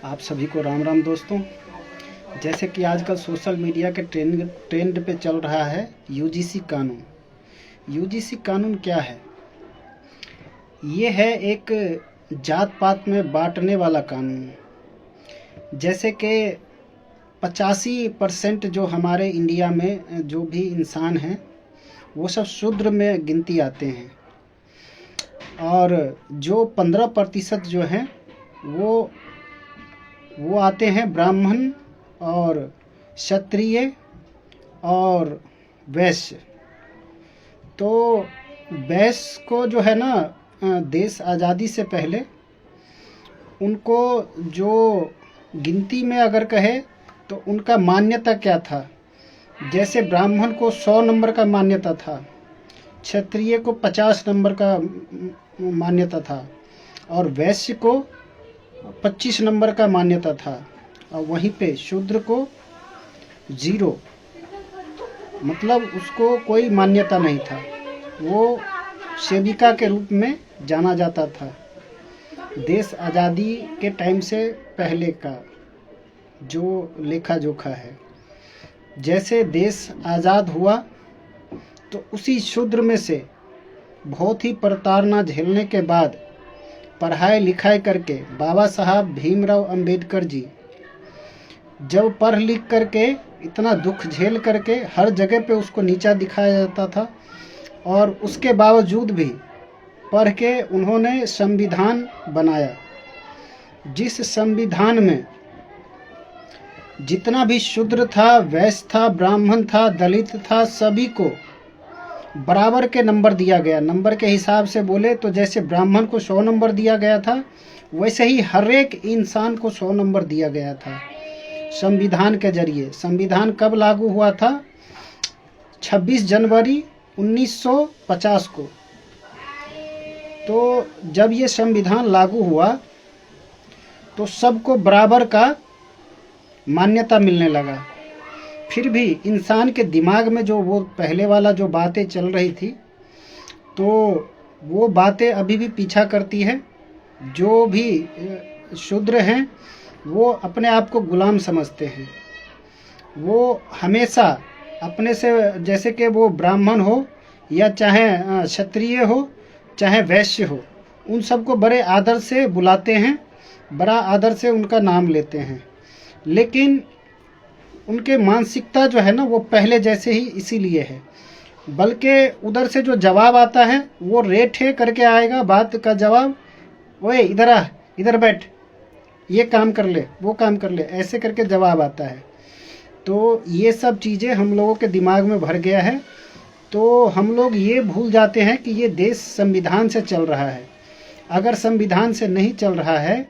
आप सभी को राम राम दोस्तों। जैसे कि आजकल सोशल मीडिया के ट्रेंड पे चल रहा है यूजीसी कानून। यूजीसी कानून क्या है? ये है एक जात पात में बांटने वाला कानून। जैसे कि 85% जो हमारे इंडिया में जो भी इंसान हैं वो सब शूद्र में गिनती आते हैं, और जो 15% जो हैं वो आते हैं ब्राह्मण और क्षत्रिय और वैश्य। तो वैश्य को जो है ना, देश आज़ादी से पहले उनको जो गिनती में अगर कहे तो उनका मान्यता क्या था। जैसे ब्राह्मण को 100 नंबर का मान्यता था, क्षत्रिय को 50 नंबर का मान्यता था, और वैश्य को 25 नंबर का मान्यता था, और वहीं पे शूद्र को 0, मतलब उसको कोई मान्यता नहीं था। वो सेविका के रूप में जाना जाता था। देश आज़ादी के टाइम से पहले का जो लेखा जोखा है। जैसे देश आज़ाद हुआ तो उसी शूद्र में से बहुत ही प्रताड़ना झेलने के बाद पढ़ाई लिखाई करके बाबा साहब भीमराव अंबेडकर जी जब पढ़ लिख करके इतना दुख झेल करके हर जगह पे उसको नीचा दिखाया जाता था, और उसके बावजूद भी पढ़ के उन्होंने संविधान बनाया, जिस संविधान में जितना भी शूद्र था, वैश्य था, ब्राह्मण था, दलित था, सभी को बराबर के नंबर दिया गया। नंबर के हिसाब से बोले तो जैसे ब्राह्मण को 100 नंबर दिया गया था, वैसे ही हर एक इंसान को 100 नंबर दिया गया था संविधान के जरिए। संविधान कब लागू हुआ था? 26 जनवरी 1950 को। तो जब ये संविधान लागू हुआ तो सबको बराबर का मान्यता मिलने लगा। फिर भी इंसान के दिमाग में जो वो पहले वाला जो बातें चल रही थी, तो वो बातें अभी भी पीछा करती है। जो भी शूद्र हैं वो अपने आप को गुलाम समझते हैं। वो हमेशा अपने से, जैसे कि वो ब्राह्मण हो या चाहे क्षत्रिय हो चाहे वैश्य हो, उन सबको बड़े आदर से बुलाते हैं, बड़ा आदर से उनका नाम लेते हैं। लेकिन उनके मानसिकता जो है ना वो पहले जैसे ही इसीलिए है। बल्कि उधर से जो जवाब आता है वो रेठे करके आएगा। बात का जवाब, ओए इधर आ, इधर बैठ, ये काम कर ले, वो काम कर ले, ऐसे करके जवाब आता है। तो ये सब चीज़ें हम लोगों के दिमाग में भर गया है। तो हम लोग ये भूल जाते हैं कि ये देश संविधान से चल रहा है। अगर संविधान से नहीं चल रहा है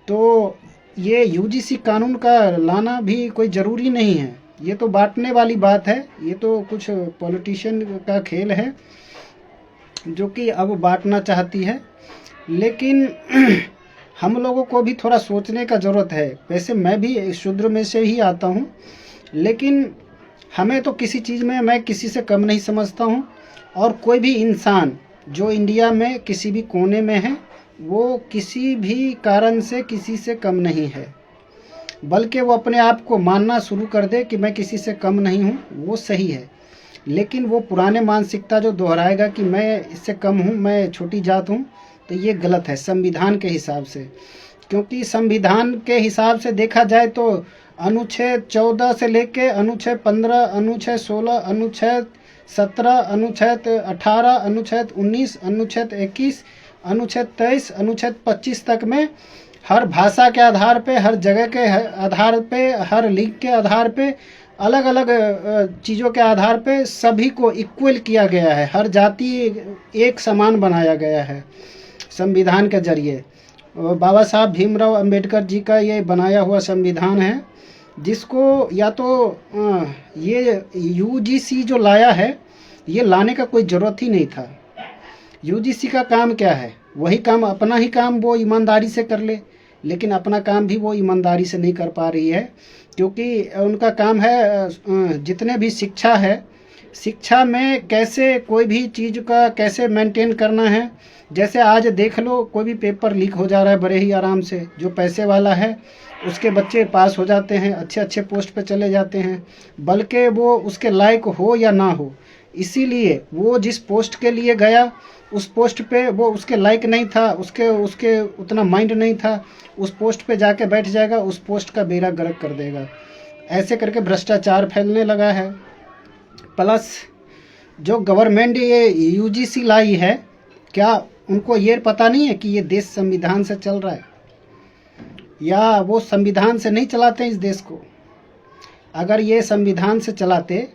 तो ये यूजीसी कानून का लाना भी कोई ज़रूरी नहीं है। ये तो बांटने वाली बात है। ये तो कुछ पॉलिटिशियन का खेल है जो कि अब बांटना चाहती है। लेकिन हम लोगों को भी थोड़ा सोचने का ज़रूरत है। वैसे मैं भी शूद्र में से ही आता हूँ, लेकिन हमें तो किसी चीज़ में मैं किसी से कम नहीं समझता हूँ। और कोई भी इंसान जो इंडिया में किसी भी कोने में है वो किसी भी कारण से किसी से कम नहीं है, बल्कि वो अपने आप को मानना शुरू कर दे कि मैं किसी से कम नहीं हूँ, वो सही है। लेकिन वो पुराने मानसिकता जो दोहराएगा कि मैं इससे कम हूँ, मैं छोटी जात हूँ, तो ये गलत है संविधान के हिसाब से। क्योंकि संविधान के हिसाब से देखा जाए तो अनुच्छेद 14 से लेके अनुच्छेद 15, अनुच्छेद 16, अनुच्छेद 17, अनुच्छेद 18, अनुच्छेद 19, अनुच्छेद 21, अनुच्छेद 23, अनुच्छेद 25 तक में हर भाषा के आधार पे, हर जगह के आधार पे, हर लीग के आधार पे, अलग अलग चीज़ों के आधार पे सभी को इक्वल किया गया है। हर जाति एक समान बनाया गया है संविधान के जरिए। बाबा साहब भीमराव अंबेडकर जी का ये बनाया हुआ संविधान है, जिसको या तो ये यूजीसी जो लाया है, ये लाने का कोई ज़रूरत ही नहीं था। यूजीसी का काम क्या है? वही काम, अपना ही काम वो ईमानदारी से कर ले, लेकिन अपना काम भी वो ईमानदारी से नहीं कर पा रही है। क्योंकि उनका काम है जितने भी शिक्षा है, शिक्षा में कैसे कोई भी चीज़ का कैसे मेंटेन करना है, जैसे आज देख लो, कोई भी पेपर लीक हो जा रहा है बड़े ही आराम से, जो पैसे वाला है उसके बच्चे पास हो जाते हैं, अच्छे अच्छे पोस्ट पे चले जाते हैं, बल्कि वो उसके लायक हो या ना हो, इसीलिए वो जिस पोस्ट के लिए गया उस पोस्ट पे वो उसके लायक नहीं था, उसके उसके उतना माइंड नहीं था, उस पोस्ट पे जाके बैठ जाएगा, उस पोस्ट का बेड़ा गर्क कर देगा। ऐसे करके भ्रष्टाचार फैलने लगा है। प्लस जो गवर्नमेंट ये यूजीसी लाई है, क्या उनको ये पता नहीं है कि ये देश संविधान से चल रहा है, या वो संविधान से नहीं चलाते इस देश को? अगर ये संविधान से चलाते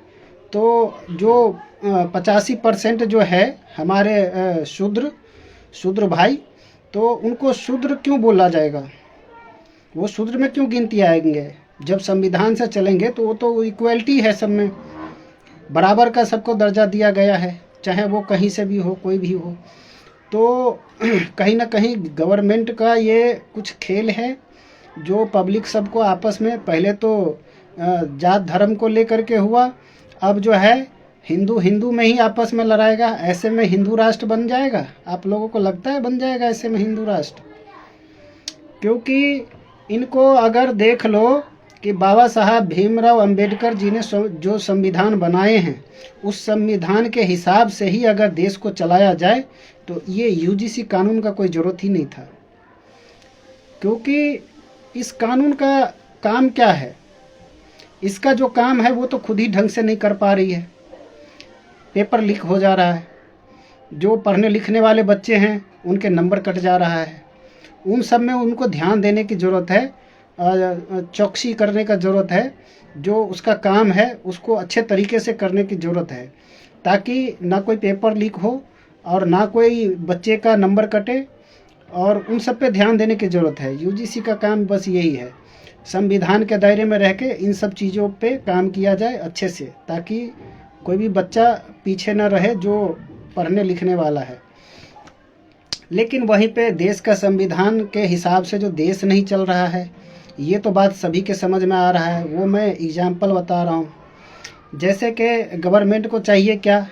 तो जो 85% जो है हमारे शूद्र भाई, तो उनको शूद्र क्यों बोला जाएगा? वो शूद्र में क्यों गिनती आएंगे? जब संविधान से चलेंगे तो वो तो इक्वलिटी है, सब में बराबर का सबको दर्जा दिया गया है, चाहे वो कहीं से भी हो, कोई भी हो। तो कहीं ना कहीं गवर्नमेंट का ये कुछ खेल है, जो पब्लिक सबको आपस में, पहले तो जात धर्म को लेकर के हुआ, अब जो है हिंदू हिंदू में ही आपस में लड़ाएगा। ऐसे में हिंदू राष्ट्र बन जाएगा? आप लोगों को लगता है बन जाएगा ऐसे में हिंदू राष्ट्र? क्योंकि इनको अगर देख लो कि बाबा साहब भीमराव अंबेडकर जी ने जो संविधान बनाए हैं, उस संविधान के हिसाब से ही अगर देश को चलाया जाए तो ये यूजीसी कानून का कोई ज़रूरत ही नहीं था। क्योंकि इस कानून का काम क्या है? इसका जो काम है वो तो खुद ही ढंग से नहीं कर पा रही है। पेपर लीक हो जा रहा है, जो पढ़ने लिखने वाले बच्चे हैं उनके नंबर कट जा रहा है, उन सब में उनको ध्यान देने की ज़रूरत है, चौकसी करने का ज़रूरत है, जो उसका काम है उसको अच्छे तरीके से करने की ज़रूरत है, ताकि ना कोई पेपर लीक हो और ना कोई बच्चे का नंबर कटे, और उन सब पे ध्यान देने की ज़रूरत है। यूजीसी का काम बस यही है, संविधान के दायरे में रह के इन सब चीज़ों पे काम किया जाए अच्छे से, ताकि कोई भी बच्चा पीछे न रहे जो पढ़ने लिखने वाला है। लेकिन वहीं पे देश का संविधान के हिसाब से जो देश नहीं चल रहा है, ये तो बात सभी के समझ में आ रहा है। वो मैं एग्जाम्पल बता रहा हूँ। जैसे कि गवर्नमेंट को चाहिए क्या,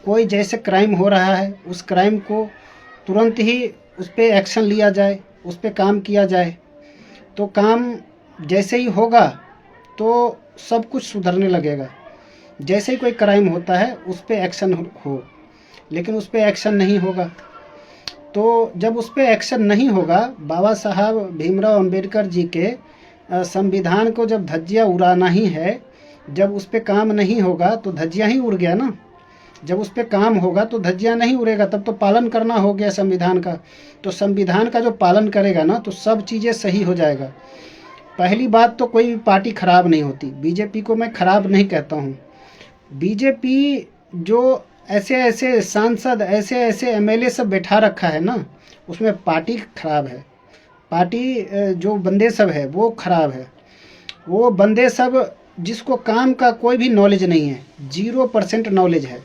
कोई जैसे क्राइम हो रहा है उस क्राइम को तुरंत ही उस पर एक्शन लिया जाए, उस पर काम किया जाए, तो काम जैसे ही होगा तो सब कुछ सुधरने लगेगा। जैसे ही कोई क्राइम होता है उस पर एक्शन हो, लेकिन उस पर एक्शन नहीं होगा। तो जब उस पर एक्शन नहीं होगा, बाबा साहब भीमराव अंबेडकर जी के संविधान को जब धज्जियाँ उड़ाना ही है, जब उस पर काम नहीं होगा तो धज्जियाँ ही उड़ गया ना। जब उस पर काम होगा तो धज्जियाँ नहीं उड़ेगा, तब तो पालन करना हो गया संविधान का। तो संविधान का जो पालन करेगा ना तो सब चीज़ें सही हो जाएगा। पहली बात तो कोई भी पार्टी खराब नहीं होती, बीजेपी को मैं खराब नहीं कहता हूँ। बीजेपी जो ऐसे ऐसे सांसद, ऐसे ऐसे एमएलए सब बैठा रखा है ना, उसमें पार्टी खराब है। पार्टी जो बंदे सब है वो खराब है। वो बंदे सब जिसको काम का कोई भी नॉलेज नहीं है, 0% नॉलेज है,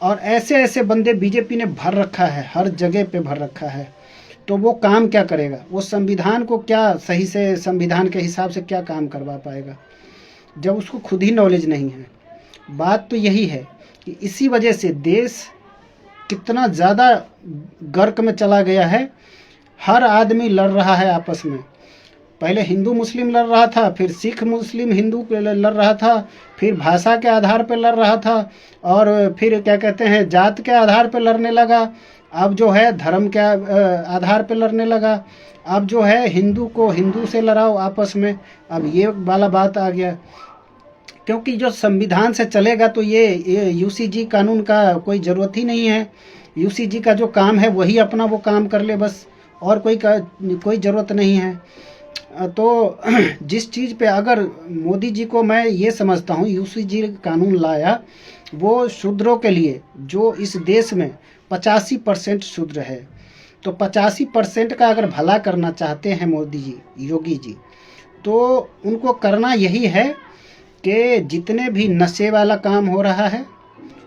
और ऐसे ऐसे बंदे बीजेपी ने भर रखा है, हर जगह पे भर रखा है। तो वो काम क्या करेगा? वो संविधान को क्या सही से, संविधान के हिसाब से क्या काम करवा पाएगा जब उसको खुद ही नॉलेज नहीं है? बात तो यही है कि इसी वजह से देश कितना ज़्यादा गर्क में चला गया है। हर आदमी लड़ रहा है आपस में। पहले हिंदू मुस्लिम लड़ रहा था, फिर सिख मुस्लिम हिंदू लड़ रहा था, फिर भाषा के आधार पर लड़ रहा था, और फिर क्या कहते हैं जात के आधार पर लड़ने लगा। अब जो है धर्म के आधार पर लड़ने लगा। अब जो है हिंदू को हिंदू से लड़ाओ आपस में। अब ये वाला बात आ गया, क्योंकि जो संविधान से चलेगा तो ये यूसीजी कानून का कोई ज़रूरत ही नहीं है। यूसीजी का जो काम है वही अपना वो काम कर ले बस, और कोई ज़रूरत नहीं है। तो जिस चीज़ पे अगर मोदी जी को मैं ये समझता हूँ यूसीजी कानून लाया, वो शूद्रों के लिए, जो इस देश में 85% शूद्र है, तो 85% का अगर भला करना चाहते हैं मोदी जी, योगी जी, तो उनको करना यही है कि जितने भी नशे वाला काम हो रहा है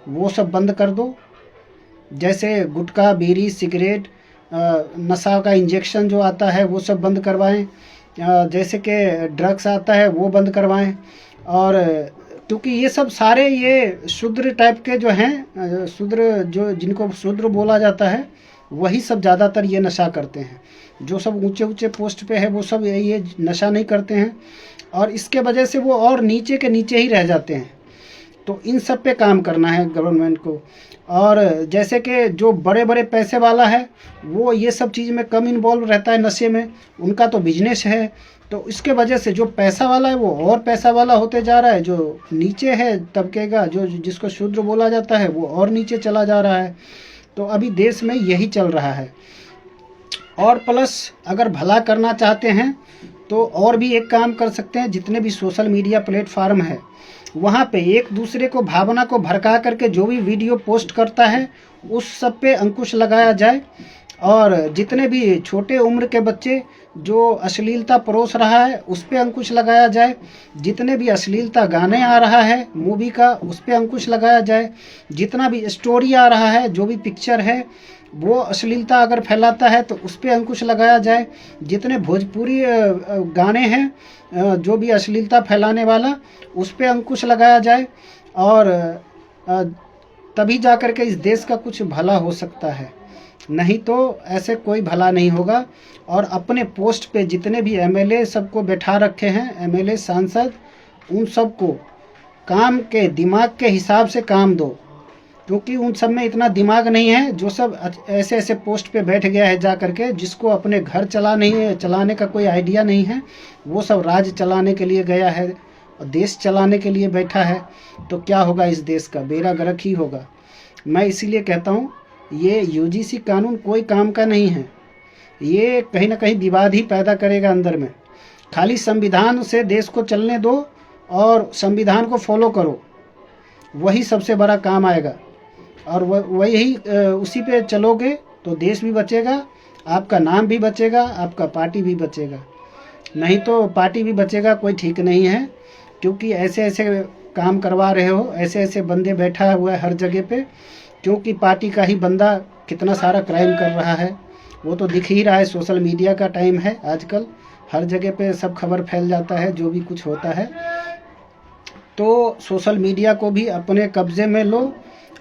वो सब बंद कर दो। जैसे गुटखा, बीड़ी, सिगरेट, नशा का इंजेक्शन जो आता है वो सब बंद करवाएं। जैसे कि ड्रग्स आता है वो बंद करवाएं। और क्योंकि ये सब सारे ये शूद्र टाइप के जो हैं, शूद्र जो जिनको शूद्र बोला जाता है, वही सब ज़्यादातर ये नशा करते हैं। जो सब ऊंचे ऊंचे पोस्ट पे है वो सब ये नशा नहीं करते हैं, और इसके वजह से वो और नीचे के नीचे ही रह जाते हैं। तो इन सब पे काम करना है गवर्नमेंट को। और जैसे कि जो बड़े बड़े पैसे वाला है वो ये सब चीज़ में कम इन्वॉल्व रहता है, नशे में, उनका तो बिजनेस है। तो इसके वजह से जो पैसा वाला है वो और पैसा वाला होते जा रहा है, जो नीचे है तबके का, जो जिसको शूद्र बोला जाता है, वो और नीचे चला जा रहा है। तो अभी देश में यही चल रहा है। और प्लस अगर भला करना चाहते हैं तो और भी एक काम कर सकते हैं, जितने भी सोशल मीडिया प्लेटफार्म है वहाँ पे एक दूसरे को भावना को भड़का करके जो भी वीडियो पोस्ट करता है उस सब पे अंकुश लगाया जाए। और जितने भी छोटे उम्र के बच्चे जो अश्लीलता परोस रहा है उस पे अंकुश लगाया जाए। जितने भी अश्लीलता गाने आ रहा है मूवी का उस पे अंकुश लगाया जाए। जितना भी स्टोरी आ रहा है, जो भी पिक्चर है वो अश्लीलता अगर फैलाता है तो उस पे अंकुश लगाया जाए। जितने भोजपुरी गाने हैं जो भी अश्लीलता फैलाने वाला, उस पे अंकुश लगाया जाए। और तभी जा कर के इस देश का कुछ भला हो सकता है, नहीं तो ऐसे कोई भला नहीं होगा। और अपने पोस्ट पे जितने भी एमएलए सबको बैठा रखे हैं, एमएलए सांसद, उन सबको काम के दिमाग के हिसाब से काम दो, क्योंकि उन सब में इतना दिमाग नहीं है। जो सब ऐसे ऐसे पोस्ट पे बैठ गया है जा करके, जिसको अपने घर चलाने का कोई आइडिया नहीं है, वो सब राज चलाने के लिए गया है और देश चलाने के लिए बैठा है। तो क्या होगा इस देश का? बेड़ा गर्क ही होगा। मैं इसीलिए कहता हूँ ये यूजीसी कानून कोई काम का नहीं है। ये कहीं ना कहीं विवाद ही पैदा करेगा अंदर में। खाली संविधान से देश को चलने दो और संविधान को फॉलो करो, वही सबसे बड़ा काम आएगा। और वही उसी पे चलोगे तो देश भी बचेगा, आपका नाम भी बचेगा, आपका पार्टी भी बचेगा। नहीं तो पार्टी भी बचेगा कोई ठीक नहीं है, क्योंकि ऐसे ऐसे काम करवा रहे हो, ऐसे ऐसे बंदे बैठा हुआ है हर जगह पे। क्योंकि पार्टी का ही बंदा कितना सारा क्राइम कर रहा है वो तो दिख ही रहा है। सोशल मीडिया का टाइम है आजकल, हर जगह पे सब खबर फैल जाता है जो भी कुछ होता है। तो सोशल मीडिया को भी अपने कब्जे में लो,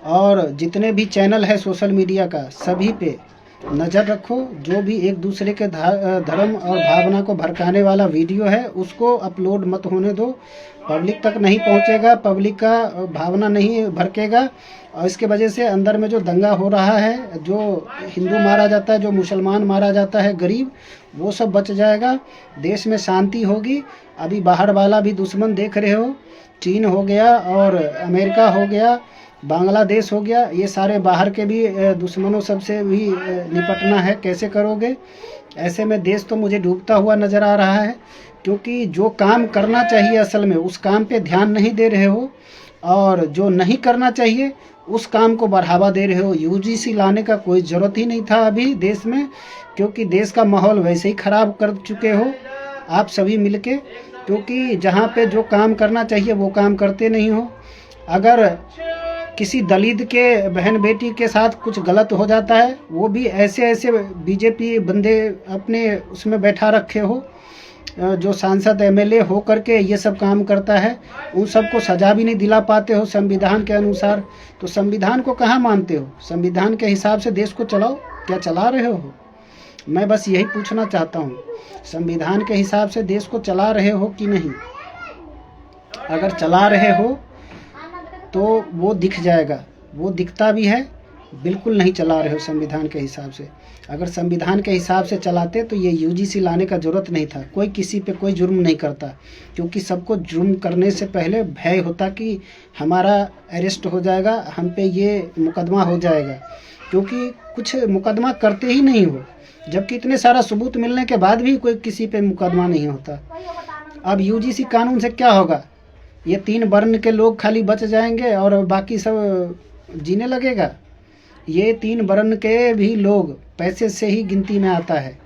और जितने भी चैनल है सोशल मीडिया का सभी पे नज़र रखो। जो भी एक दूसरे के धर्म और भावना को भड़काने वाला वीडियो है उसको अपलोड मत होने दो। पब्लिक तक नहीं पहुंचेगा, पब्लिक का भावना नहीं भड़केगा, और इसके वजह से अंदर में जो दंगा हो रहा है, जो हिंदू मारा जाता है, जो मुसलमान मारा जाता है, गरीब, वो सब बच जाएगा। देश में शांति होगी। अभी बाहर वाला भी दुश्मन देख रहे हो, चीन हो गया और अमेरिका हो गया, बांग्लादेश हो गया, ये सारे बाहर के भी दुश्मनों सबसे भी निपटना है। कैसे करोगे? ऐसे में देश तो मुझे डूबता हुआ नज़र आ रहा है, क्योंकि जो काम करना चाहिए असल में उस काम पे ध्यान नहीं दे रहे हो, और जो नहीं करना चाहिए उस काम को बढ़ावा दे रहे हो। यूजीसी लाने का कोई ज़रूरत ही नहीं था अभी देश में, क्योंकि देश का माहौल वैसे ही ख़राब कर चुके हो आप सभी मिलके। क्योंकि जहाँ पे जो काम करना चाहिए वो काम करते नहीं हो। अगर किसी दलित के बहन बेटी के साथ कुछ गलत हो जाता है, वो भी ऐसे ऐसे बीजेपी बंदे अपने उसमें बैठा रखे हो, जो सांसद एमएलए हो करके ये सब काम करता है, उन सबको सजा भी नहीं दिला पाते हो संविधान के अनुसार। तो संविधान को कहाँ मानते हो? संविधान के हिसाब से देश को चलाओ। क्या चला रहे हो? मैं बस यही पूछना चाहता हूँ, संविधान के हिसाब से देश को चला रहे हो कि नहीं? अगर चला रहे हो तो वो दिख जाएगा, वो दिखता भी है। बिल्कुल नहीं चला रहे हो संविधान के हिसाब से। अगर संविधान के हिसाब से चलाते तो ये यूजीसी लाने का ज़रूरत नहीं था। कोई किसी पे कोई जुर्म नहीं करता, क्योंकि सबको जुर्म करने से पहले भय होता कि हमारा अरेस्ट हो जाएगा, हम पे ये मुकदमा हो जाएगा। क्योंकि कुछ मुकदमा करते ही नहीं हो, जबकि इतने सारा सबूत मिलने के बाद भी कोई किसी पे मुकदमा नहीं होता। अब यूजीसी कानून से क्या होगा? ये 3 वर्ण के लोग खाली बच जाएंगे और बाकी सब जीने लगेगा। ये 3 वर्ण के भी लोग पैसे से ही गिनती में आता है,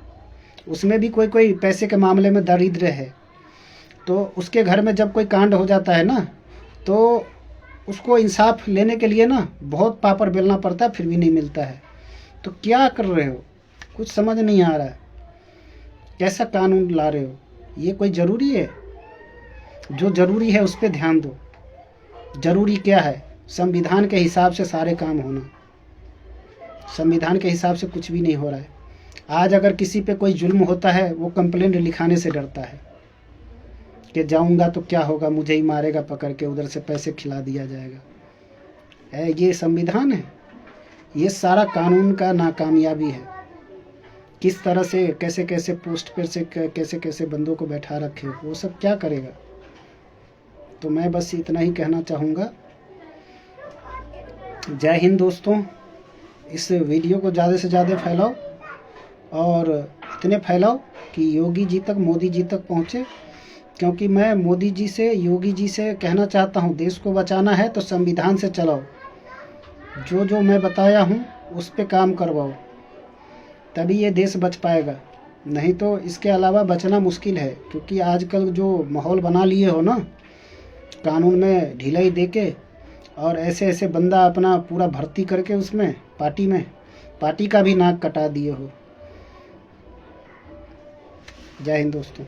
उसमें भी कोई कोई पैसे के मामले में दरिद्र है। तो उसके घर में जब कोई कांड हो जाता है ना, तो उसको इंसाफ लेने के लिए ना बहुत पापड़ बेलना पड़ता है, फिर भी नहीं मिलता है। तो क्या कर रहे हो? कुछ समझ नहीं आ रहा है। कैसा कानून ला रहे हो? ये कोई ज़रूरी है? जो ज़रूरी है उस पर ध्यान दो। ज़रूरी क्या है? संविधान के हिसाब से सारे काम होना। संविधान के हिसाब से कुछ भी नहीं हो रहा है। आज अगर किसी पे कोई जुल्म होता है, वो कंप्लेंट लिखाने से डरता है कि जाऊंगा तो क्या होगा, मुझे ही मारेगा पकड़ के, उधर से पैसे खिला दिया जाएगा। ये संविधान है? ये सारा कानून का नाकामयाबी है। किस तरह से कैसे कैसे पोस्ट पर से कैसे कैसे बंदों को बैठा रखे, वो सब क्या करेगा। तो मैं बस इतना ही कहना चाहूँगा। जय हिंद दोस्तों। इस वीडियो को ज़्यादा से ज़्यादा फैलाओ और इतने फैलाओ कि योगी जी तक, मोदी जी तक पहुँचे। क्योंकि मैं मोदी जी से, योगी जी से कहना चाहता हूँ, देश को बचाना है तो संविधान से चलाओ। जो जो मैं बताया हूँ उस पे काम करवाओ, तभी ये देश बच पाएगा। नहीं तो इसके अलावा बचना मुश्किल है। क्योंकि आजकल जो माहौल बना लिए हो ना, कानून में ढिलाई देके और ऐसे ऐसे बंदा अपना पूरा भर्ती करके उसमें पार्टी का भी नाक कटा दिए हो। जय हिंद दोस्तों।